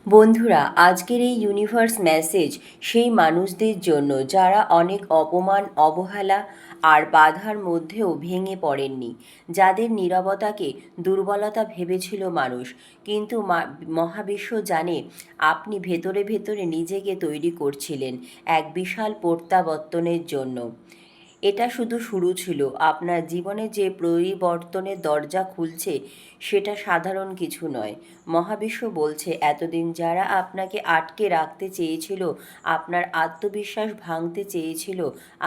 বন্ধুরা, আজকের এই ইউনিভার্স মেসেজ সেই মানুষদের জন্য যারা অনেক অপমান, অবহেলা আর বাধার মধ্যেও ভেঙে পড়েননি, যাদের নীরবতাকে দুর্বলতা ভেবেছিল মানুষ। কিন্তু মহাবিশ্ব জানে আপনি ভেতরে ভেতরে নিজেকে তৈরি করছিলেন এক বিশাল প্রত্যাবর্তনের জন্য। এটা শুধু শুরু ছিল। আপনার জীবনে যে পরিবর্তনের দরজা খুলছে সেটা সাধারণ কিছু নয়। মহাবিশ্ব বলছে, এতদিন যারা আপনাকে আটকে রাখতে চেয়েছিল, আপনার আত্মবিশ্বাস ভাঙতে চেয়েছিল,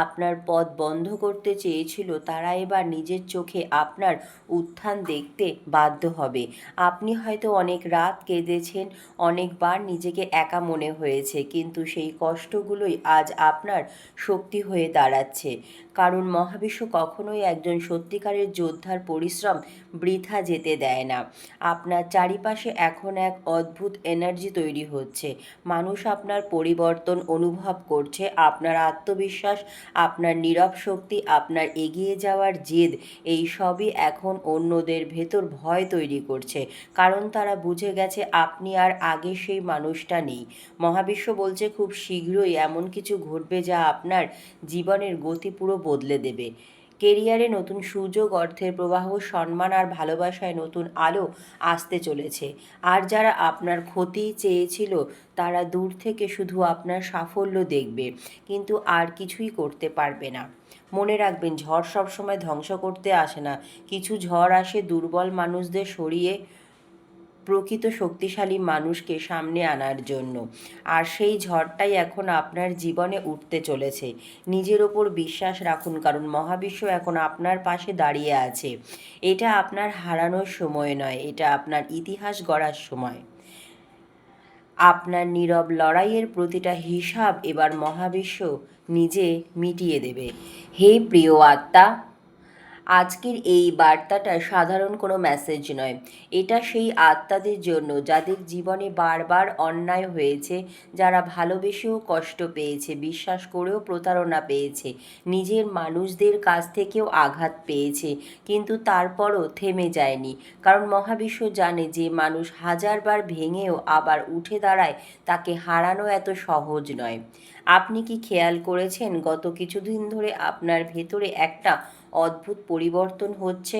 আপনার পথ বন্ধ করতে চেয়েছিল, তারা এবার নিজের চোখে আপনার উত্থান দেখতে বাধ্য হবে। আপনি হয়তো অনেক রাত কেঁদেছেন, অনেকবার নিজেকে একা মনে হয়েছে, কিন্তু সেই কষ্টগুলোই আজ আপনার শক্তি হয়ে দাঁড়াচ্ছে। কারণ মহাবিশ্ব কখনোই একজন সত্যিকারের যোদ্ধার পরিশ্রম বৃথা যেতে দেয় না। আপনার চারিপাশে এখন এক অদ্ভুত এনার্জি তৈরি হচ্ছে। মানুষ আপনার পরিবর্তন অনুভব করছে, আপনার আত্মবিশ্বাস, আপনার নীরব শক্তি, আপনার এগিয়ে যাওয়ার জেদ, এই সবই এখন অন্যদের ভেতর ভয় তৈরি করছে। কারণ তারা বুঝে গেছে আপনি আর আগে সেই মানুষটা নেই। মহাবিশ্ব বলছে, খুব শীঘ্রই এমন কিছু ঘটবে যা আপনার জীবনের গতি পুরো বদলে দেবে। কেরিয়ারে নতুন সুযোগ, অর্থের প্রবাহ, সম্মান আর ভালোবাসায় নতুন আলো আসতে চলেছে। আর যারা আপনার ক্ষতি চেয়েছিল তারা দূর থেকে শুধু আপনার সাফল্য দেখবে, কিন্তু আর কিছুই করতে পারবে না। মনে রাখবেন, ঝড় সবসময় ধ্বংস করতে আসে না। কিছু ঝড় আসে দুর্বল মানুষদের সরিয়ে প্রকৃত শক্তিশালী মানুষকে সামনে আনার জন্য। আর সেই ঝড়টাই এখন আপনার জীবনে উঠতে চলেছে। নিজের ওপর বিশ্বাস রাখুন, কারণ মহাবিশ্ব এখন আপনার পাশে দাঁড়িয়ে আছে। এটা আপনার হারানোর সময় নয়, এটা আপনার ইতিহাস গড়ার সময়। আপনার নীরব লড়াইয়ের প্রতিটা হিসাব এবার মহাবিশ্ব নিজে মিটিয়ে দেবে। হে প্রিয় আত্মা, আজকের এই বার্তাটা সাধারণ কোনো মেসেজ নয়। এটা সেই আত্মাদের জন্য যাদের জীবনে বারবার অন্যায় হয়েছে, যারা ভালোবেসেও কষ্ট পেয়েছে, বিশ্বাস করেও প্রতারণা পেয়েছে, নিজের মানুষদের কাছ থেকেও আঘাত পেয়েছে, কিন্তু তারপরও থেমে যায়নি। কারণ মহাবিশ্ব জানে যে মানুষ হাজারবার ভেঙেও আবার উঠে দাঁড়ায়, তাকে হারানো এত সহজ নয়। আপনি কি খেয়াল করেছেন, গত কিছুদিন ধরে আপনার ভেতরে একটা অদ্ভুত পরিবর্তন হচ্ছে?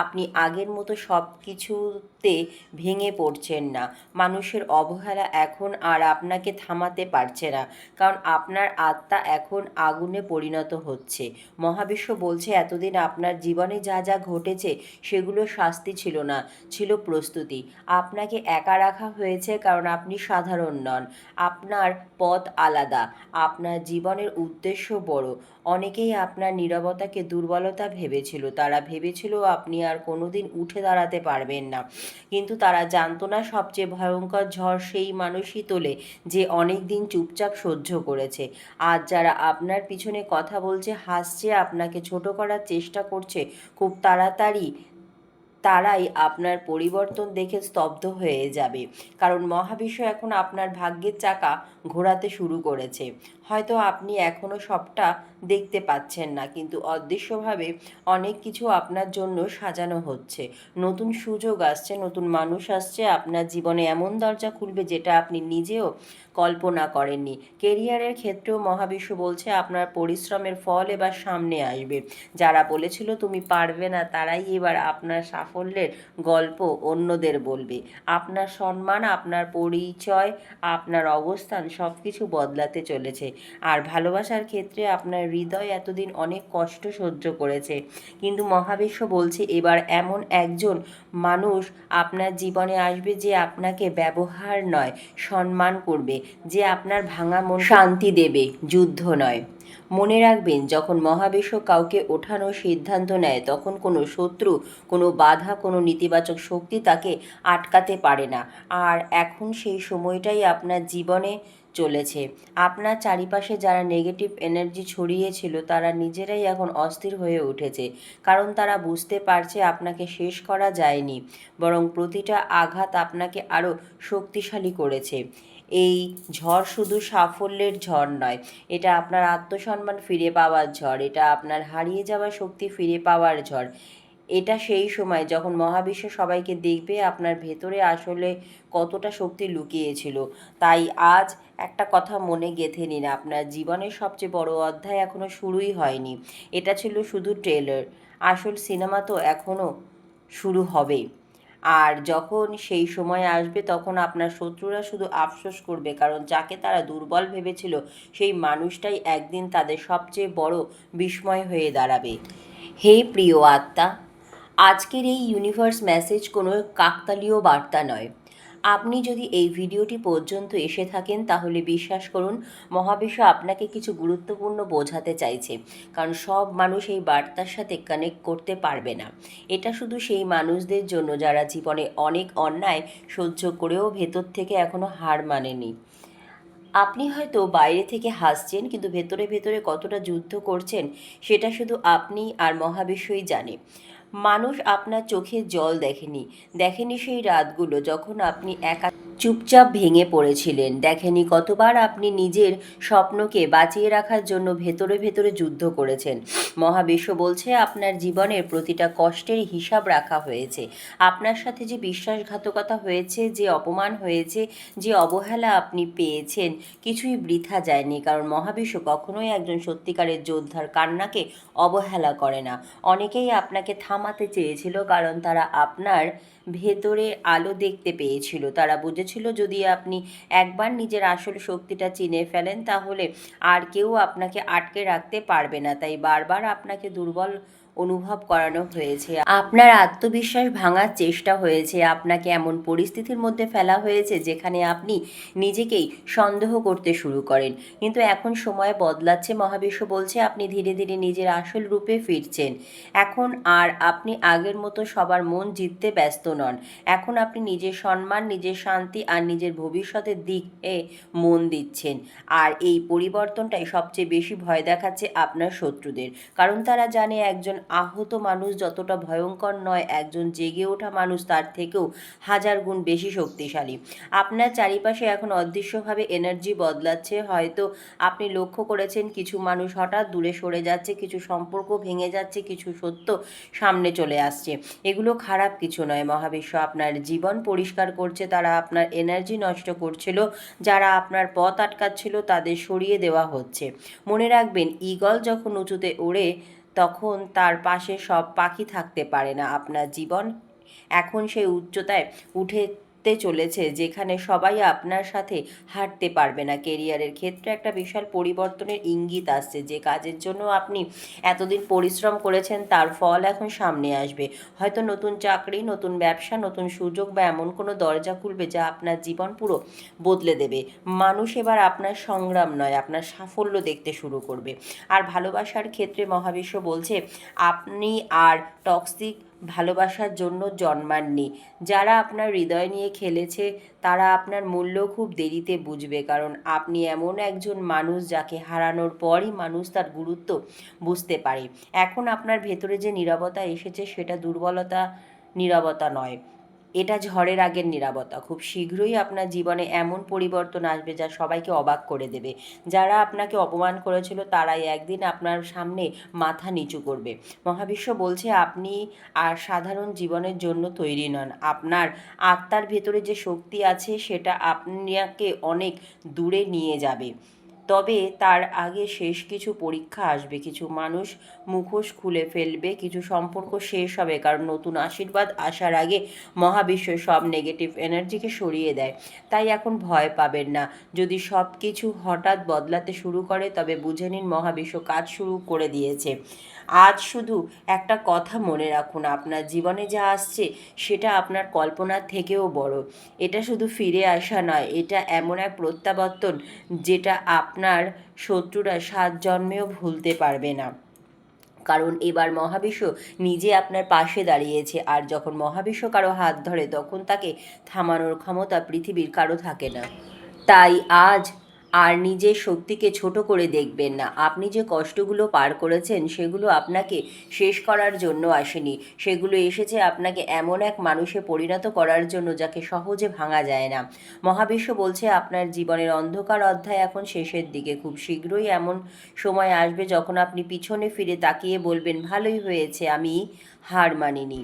আপনি আগের মতো সব কিছুতে ভেঙে পড়ছেন না। মানুষের অবহেলা এখন আর আপনাকে থামাতে পারছে না, কারণ আপনার আত্মা এখন আগুনে পরিণত হচ্ছে। মহাবিশ্ব বলছে, এতদিন আপনার জীবনে যা যা ঘটেছে সেগুলো শাস্তি ছিল না, ছিল প্রস্তুতি। আপনাকে একা রাখা হয়েছে কারণ আপনি সাধারণ নন। আপনার পথ আলাদা, আপনার জীবনের উদ্দেশ্য বড়। অনেকেই আপনার নীরবতাকে দুর্বলতা ভেবেছিল, তারা ভেবেছিল আপনি আর কোনোদিন উঠে দাঁড়াতে পারবেন না। কিন্তু তারা জানতো না, সবচেয়ে ভয়ঙ্কর ঝড় সেই মানুষই তোলে যে অনেক দিন চুপচাপ সহ্য করেছে। আজ যারা আপনার পিছনে কথা বলছে, হাসছে, আপনাকে ছোট করার চেষ্টা করছে, খুব তাড়াতাড়ি তারাই আপনার পরিবর্তন দেখে স্তব্ধ হয়ে যাবে। কারণ মহাবিশ্ব এখন আপনার ভাগ্যের চাকা ঘোরাতে শুরু করেছে। হয়তো আপনি এখনও সবটা দেখতে পাচ্ছেন না, কিন্তু অদৃশ্যভাবে অনেক কিছু আপনার জন্য সাজানো হচ্ছে। নতুন সুযোগ আসছে, নতুন মানুষ আসছে, আপনার জীবনে এমন দরজা খুলবে যেটা আপনি নিজেও কল্পনা করেননি। কেরিয়ারের ক্ষেত্রেও মহাবিশ্ব বলছে, আপনার পরিশ্রমের ফল এবার সামনে আসবে। যারা বলেছিল তুমি পারবে না, তারাই এবার আপনার সাফল্যের গল্প অন্যদের বলবে। আপনার সম্মান, আপনার পরিচয়, আপনার অবস্থান সব কিছু বদলাতে চলেছে। আর ভালোবাসার ক্ষেত্রে আপনার হৃদয় এতদিন অনেক কষ্ট সহ্য করেছে, কিন্তু মহাবিশ্ব বলছে এবার এমন একজন মানুষ আপনার জীবনে আসবে যে আপনাকে ব্যবহার নয়, সম্মান করবে, যে আপনার ভাঙা মন শান্তি দেবে, যুদ্ধ নয়। মনে রাখবেন, যখন মহাবিশ্ব কাউকে ওঠানোর সিদ্ধান্ত নেয়, তখন কোনো শত্রু, কোনো বাধা, কোনো নেতিবাচক শক্তি তাকে আটকাতে পারে না। আর এখন সেই সময়টাই আপনার জীবনে চলেছে। আপনার চারিপাশে যারা নেগেটিভ এনার্জি ছড়িয়েছিল, তারা নিজেরাই এখন অস্থির হয়ে উঠেছে। কারণ তারা বুঝতে পারছে আপনাকে শেষ করা যায়নি, বরং প্রতিটা আঘাত আপনাকে আরও শক্তিশালী করেছে। এই ঝড় শুধু সাফল্যের ঝড় নয়, এটা আপনার আত্মসম্মান ফিরে পাওয়ার ঝড়, এটা আপনার হারিয়ে যাওয়া শক্তি ফিরে পাওয়ার ঝড়। এটা সেই সময় যখন মহাবিশ্ব সবাইকে দেখবে আপনার ভেতরে আসলে কতটা শক্তি লুকিয়েছিল। তাই আজ একটা কথা মনে গেঁথে নিন, আপনার জীবনের সবচেয়ে বড় অধ্যায় এখনও শুরুই হয়নি। এটা ছিল শুধু ট্রেলার, আসল সিনেমা তো এখনও শুরু হবে। আর যখন সেই সময় আসবে তখন আপনার শত্রুরা শুধু আফসোস করবে, কারণ যাকে তারা দুর্বল ভেবেছিল সেই মানুষটাই একদিন তাদের সবচেয়ে বড় বিস্ময় হয়ে দাঁড়াবে। হে প্রিয় আত্মা, আজকের এই ইউনিভার্স মেসেজ কোনো কাকতালীয় বার্তা নয়। আপনি যদি এই ভিডিওটি পর্যন্ত এসে থাকেন তাহলে বিশ্বাস করুন, মহাবিশ্ব আপনাকে কিছু গুরুত্বপূর্ণ বোঝাতে চাইছে। কারণ সব মানুষ এই বার্তার সাথে কানেক্ট করতে পারবে না। এটা শুধু সেই মানুষদের জন্য যারা জীবনে অনেক অন্যায় সহ্য করেও ভেতর থেকে এখনও হার মানেনি। আপনি হয়তো বাইরে থেকে হাসছেন, কিন্তু ভেতরে ভেতরে কতটা যুদ্ধ করছেন সেটা শুধু আপনি আর মহাবিশ্বই জানে। মানুষ আপনার চোখে জল দেখেনি, দেখেনি সেই রাতগুলো যখন আপনি একা চুপচাপ ভেঙে পড়েছিলেন, দেখেনি কতবার আপনি নিজের স্বপ্নকে বাঁচিয়ে রাখার জন্য ভেতরে ভেতরে যুদ্ধ করেছেন। মহাবিশ্ব বলছে আপনার জীবনের প্রতিটা কষ্টের হিসাব রাখা হয়েছে। আপনার সাথে যে বিশ্বাসঘাতকতা হয়েছে, যে অপমান হয়েছে, যে অবহেলা আপনি পেয়েছেন, কিছুই বৃথা যায়নি। কারণ মহাবিশ্ব কখনোই একজন সত্যিকারের যোদ্ধার কান্নাকে অবহেলা করে না। অনেকেই আপনাকে থামাতে চেয়েছিল, কারণ তারা আপনার ভেতরে আলো দেখতে পেয়েছিল। তারা বুঝেছিল যদি আপনি একবার নিজের আসল শক্তিটা চিনে ফেলেন তাহলে আর কেউ আপনাকে আটকে রাখতে পারবে না। তাই বারবার আপনাকে দুর্বল অনুভব করানো হয়েছে, আপনার আত্মবিশ্বাস ভাঙার চেষ্টা হয়েছে, আপনাকে এমন পরিস্থিতির মধ্যে ফেলা হয়েছে যেখানে আপনি নিজেকেই সন্দেহ করতে শুরু করেন। কিন্তু এখন সময় বদলাচ্ছে, মহাবিশ্ব বলছে আপনি ধীরে ধীরে নিজের আসল রূপে ফিরছেন। এখন আর আপনি আগের মতো সবার মন জিততে ব্যস্ত নন। এখন আপনি নিজের সম্মান, নিজের শান্তি আর নিজের ভবিষ্যতের দিকে মন দিচ্ছেন। আর এই পরিবর্তনটাই সবচেয়ে বেশি ভয় দেখাচ্ছে আপনার শত্রুদের, কারণ তারা জানে একজন আহত মানুষ যতটা ভয়ঙ্কর নয়, একজন জেগে ওঠা মানুষ তার থেকেও হাজার গুণ বেশি শক্তিশালী। আপনার চারিপাশে এখন অদৃশ্যভাবে এনার্জি বদলাচ্ছে। হয়তো আপনি লক্ষ্য করেছেন কিছু মানুষ হঠাৎ দূরে সরে যাচ্ছে, কিছু সম্পর্ক ভেঙে যাচ্ছে, কিছু সত্য সামনে চলে আসছে। এগুলো খারাপ কিছু নয়, মহাবিশ্ব আপনার জীবন পরিষ্কার করছে। তারা আপনার এনার্জি নষ্ট করছিল, যারা আপনার পথ আটকাচ্ছিল তাদের সরিয়ে দেওয়া হচ্ছে। মনে রাখবেন, ঈগল যখন উঁচুতে ওড়ে তখন তার পাশে সব পাখি থাকতে পারে না। আপনার জীবন এখন সেই উচ্চতায় উঠতে চলেছে যেখানে সবাই আপনার সাথে হাঁটতে পারবে না। কেরিয়ারের ক্ষেত্রে একটা বিশাল পরিবর্তনের ইঙ্গিত আসছে। যে কাজের জন্য আপনি এতদিন পরিশ্রম করেছেন তার ফল এখন সামনে আসবে। হয়তো নতুন চাকরি, নতুন ব্যবসা, নতুন সুযোগ বা এমন কোনো দরজা খুলবে যা আপনার জীবন পুরো বদলে দেবে। মানুষ এবার আপনার সংগ্রাম নয়, আপনার সাফল্য দেখতে শুরু করবে। আর ভালোবাসার ক্ষেত্রে মহাবিশ্ব বলছে আপনি আর টক্সিক ভালোবাসার জন্য জন্মাননি। যারা আপনার হৃদয় নিয়ে খেলেছে তারা আপনার মূল্য খুব দেরিতে বুঝবে, কারণ আপনি এমন একজন মানুষ যাকে হারানোর পরই মানুষ তার গুরুত্ব বুঝতে পারে। এখন আপনার ভেতরে যে নীরবতা এসেছে সেটা দুর্বলতা নীরবতা নয়, এটা ঝড়ের আগের নীরবতা। খুব শীঘ্রই আপনার জীবনে এমন পরিবর্তন আসবে যা সবাইকে অবাক করে দেবে। যারা আপনাকে অপমান করেছিল তারাই একদিন আপনার সামনে মাথা নিচু করবে। মহাবিশ্ব বলছে আপনি আর সাধারণ জীবনের জন্য তৈরি নন। আপনার আত্মার ভেতরে যে শক্তি আছে সেটা আপনাকে অনেক দূরে নিয়ে যাবে। তবে তার আগে শেষ কিছু পরীক্ষা আসবে, কিছু মানুষ মুখোশ খুলে ফেলবে, কিছু সম্পর্ক শেষ হবে, কারণ নতুন আশীর্বাদ আসার আগে মহাবিশ্ব সব নেগেটিভ এনার্জিকে সরিয়ে দেয়। তাই এখন ভয় পাবেন না। যদি সব কিছু হঠাৎ বদলাতে শুরু করে তবে বুঝে নিন মহাবিশ্ব কাজ শুরু করে দিয়েছে। আজ শুধু একটা কথা মনে রাখুন, আপনার জীবনে যা আসছে সেটা আপনার কল্পনার থেকেও বড়। এটা শুধু ফিরে আসা নয়, এটা এমন এক প্রত্যাবর্তন যেটা আপনার শত্রুরা 7 জন্মেও ভুলতে পারবে না। কারণ এবার মহাবিশ্ব নিজে আপনার পাশে দাঁড়িয়েছে, আর যখন মহাবিশ্ব কারো হাত ধরে তখন তাকে থামানোর ক্ষমতা পৃথিবীর কারো থাকে না। তাই আজ আর নিজের শক্তিকে ছোট করে দেখবেন না। আপনি যে কষ্টগুলো পার করেছেন সেগুলো আপনাকে শেষ করার জন্য আসেনি, সেগুলো এসেছে আপনাকে এমন এক মানুষে পরিণত করার জন্য যাকে সহজে ভাঙা যায় না। মহাবিশ্ব বলছে আপনার জীবনের অন্ধকার অধ্যায় এখন শেষের দিকে। খুব শীঘ্রই এমন সময় আসবে যখন আপনি পিছনে ফিরে তাকিয়ে বলবেন, ভালোই হয়েছে আমি হার মানিনি।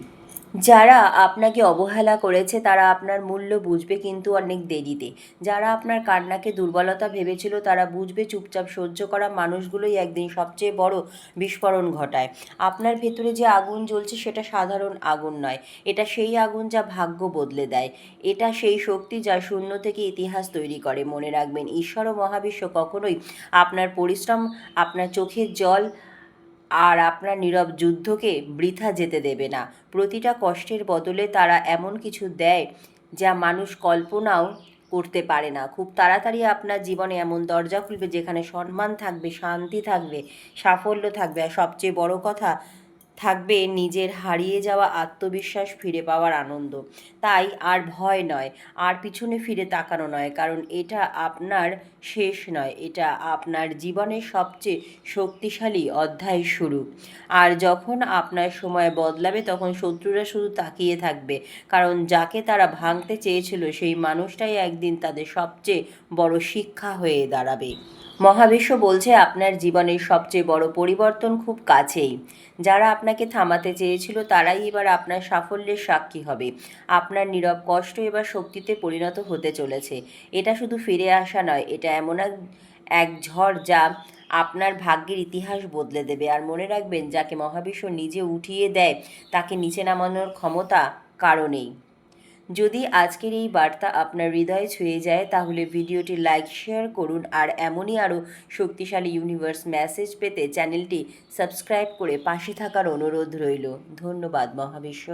যারা আপনাকে অবহেলা করেছে তারা আপনার মূল্য বুঝবে, কিন্তু অনেক দেরিতে। যারা আপনার কান্নাকে দুর্বলতা ভেবেছিল তারা বুঝবে চুপচাপ সহ্য করা মানুষগুলোই একদিন সবচেয়ে বড় বিস্ফোরণ ঘটায়। আপনার ভেতরে যে আগুন জ্বলছে সেটা সাধারণ আগুন নয়, এটা সেই আগুন যা ভাগ্য বদলে দেয়। এটা সেই শক্তি যা শূন্য থেকে ইতিহাস তৈরি করে। মনে রাখবেন, ঈশ্বর ও মহাবিশ্ব কখনোই আপনার পরিশ্রম, আপনার চোখের জল আর আপনার নীরব যুদ্ধকে বৃথা যেতে দেবে না। প্রতিটা কষ্টের বদলে তারা এমন কিছু দেয় যা মানুষ কল্পনাও করতে পারে না। খুব তাড়াতাড়ি আপনার জীবনে এমন দরজা খুলবে যেখানে সম্মান থাকবে, শান্তি থাকবে, সাফল্য থাকবে, আর সবচেয়ে বড় কথা থাকবে নিজের হারিয়ে যাওয়া আত্মবিশ্বাস ফিরে পাওয়ার আনন্দ। তাই আর ভয় নয়, আর পিছনে ফিরে তাকানো নয়, কারণ এটা আপনার শেষ নয়, এটা আপনার জীবনের সবচেয়ে শক্তিশালী অধ্যায় শুরু। আর যখন আপনার সময় বদলাবে তখন শত্রুরা শুধু তাকিয়ে থাকবে, কারণ যাকে তারা ভাঙতে চেয়েছিল সেই মানুষটাই একদিন তাদের সবচেয়ে বড় শিক্ষা হয়ে দাঁড়াবে। মহাবিশ্ব বলছে আপনার জীবনের সবচেয়ে বড় পরিবর্তন খুব কাছেই। যারা আপনাকে থামাতে চেয়েছিল তারাই এবার আপনার সাফল্যের সাক্ষী হবে। আপনার নীরব কষ্ট এবার শক্তিতে পরিণত হতে চলেছে। এটা শুধু ফিরে আসা নয়, এটা এমন এক এক ঝড় যা আপনার ভাগ্যের ইতিহাস বদলে দেবে। আর মনে রাখবেন, যাকে মহাবিশ্ব নিজে উঠিয়ে দেয় তাকে নিচে নামানোর ক্ষমতা কারো নেই। যদি আজকের এই বার্তা আপনার হৃদয়ে ছুঁয়ে যায় তাহলে ভিডিওটি লাইক, শেয়ার করুন, আর এমনই আরও শক্তিশালী ইউনিভার্স মেসেজ পেতে চ্যানেলটি সাবস্ক্রাইব করে পাশে থাকার অনুরোধ রইল। ধন্যবাদ মহাবিশ্ব।